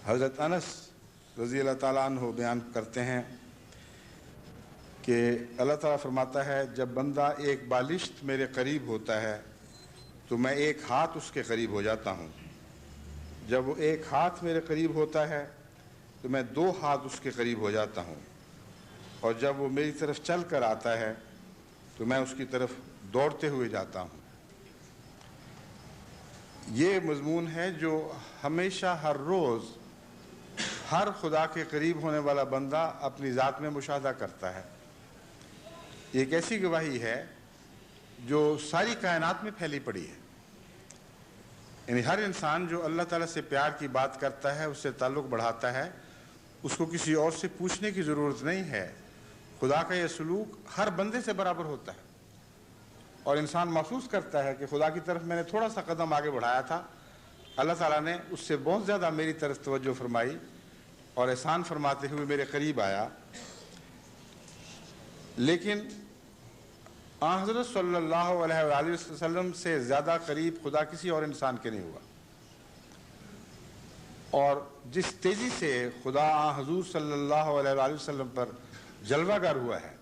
حضرت انس رضی اللہ تعالیٰ عنہ بیان کرتے ہیں کہ اللہ تعالیٰ فرماتا ہے جب بندہ ایک بالشت میرے قریب ہوتا ہے تو میں ایک ہاتھ اس کے قریب ہو جاتا ہوں، جب وہ ایک ہاتھ میرے قریب ہوتا ہے تو میں 2 ہاتھ اس کے قریب ہو جاتا ہوں، اور جب وہ میری طرف چل کر آتا ہے تو میں اس کی طرف دوڑتے ہوئے جاتا ہوں۔ یہ مضمون ہے جو ہمیشہ ہر روز ہر خدا کے قریب ہونے والا بندہ اپنی ذات میں مشاہدہ کرتا ہے۔ یہ ایک ایسی گواہی ہے جو ساری کائنات میں پھیلی پڑی ہے، یعنی ہر انسان جو اللہ تعالیٰ سے پیار کی بات کرتا ہے، اس سے تعلق بڑھاتا ہے، اس کو کسی اور سے پوچھنے کی ضرورت نہیں ہے۔ خدا کا یہ سلوک ہر بندے سے برابر ہوتا ہے، اور انسان محسوس کرتا ہے کہ خدا کی طرف میں نے تھوڑا سا قدم آگے بڑھایا تھا، اللہ تعالیٰ نے اس سے بہت زیادہ میری طرف توجہ فرمائی اور احسان فرماتے ہوئے میرے قریب آیا۔ لیکن آن حضرت صلی اللہ علیہ وآلہ وسلم سے زیادہ قریب خدا کسی اور انسان کے نہیں ہوا، اور جس تیزی سے خدا آن حضور صلی اللہ علیہ وآلہ وسلم پر جلوہ گر ہوا ہے،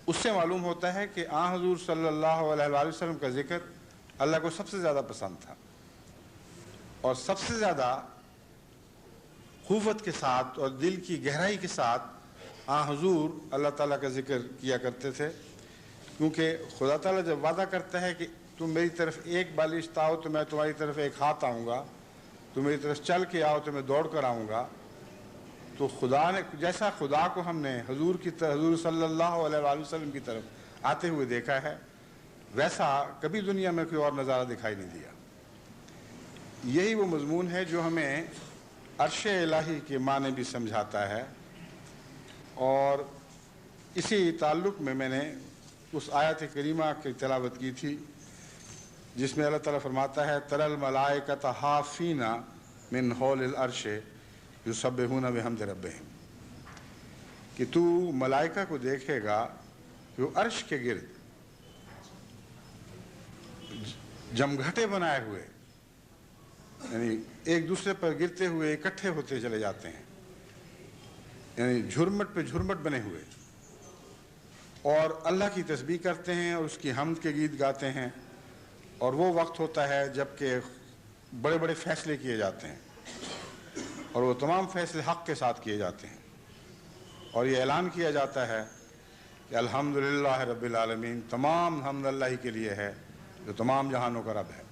اس سے معلوم ہوتا ہے کہ آن حضور صلی اللہ علیہ وآلہ وسلم کا ذکر اللہ کو سب سے زیادہ پسند تھا، اور سب سے زیادہ قوت کے ساتھ اور دل کی گہرائی کے ساتھ آن حضور اللہ تعالیٰ کا ذکر کیا کرتے تھے، کیونکہ خدا تعالیٰ جب وعدہ کرتا ہے کہ تم میری طرف ایک بالشت آؤ تو میں تمہاری طرف ایک ہاتھ آؤں گا، تم میری طرف چل کے آؤ تو میں دوڑ کر آؤں گا، تو خدا نے جیسا خدا کو ہم نے حضور صلی اللہ علیہ وآلہ وسلم کی طرف آتے ہوئے دیکھا ہے، ویسا کبھی دنیا میں کوئی اور نظارہ دکھائی نہیں دیا۔ یہی وہ مضمون ہے جو ہمیں عرش الہی کے معنی بھی سمجھاتا ہے، اور اسی تعلق میں میں نے اس آیت کریمہ کی تلاوت کی تھی جس میں اللہ تعالیٰ فرماتا ہے تَرَى الْمَلَائِكَةَ حَافِينَ مِنْ حَوْلِ الْعَرْشِ يُسَبِّحُونَ بِحَمْدِ رَبِّهِمْ، کہ تو ملائکہ کو دیکھے گا جو عرش کے گرد جمگھٹے بنائے ہوئے، یعنی ایک دوسرے پر گرتے ہوئے اکٹھے ہوتے چلے جاتے ہیں، یعنی جھرمٹ پہ جھرمٹ بنے ہوئے، اور اللہ کی تسبیح کرتے ہیں اور اس کی حمد کے گیت گاتے ہیں، اور وہ وقت ہوتا ہے جب کہ بڑے بڑے فیصلے کیے جاتے ہیں، اور وہ تمام فیصلے حق کے ساتھ کیے جاتے ہیں، اور یہ اعلان کیا جاتا ہے کہ الحمدللہ رب العالمین، تمام حمد اللہ ہی کے لیے ہے جو تمام جہانوں کا رب ہے۔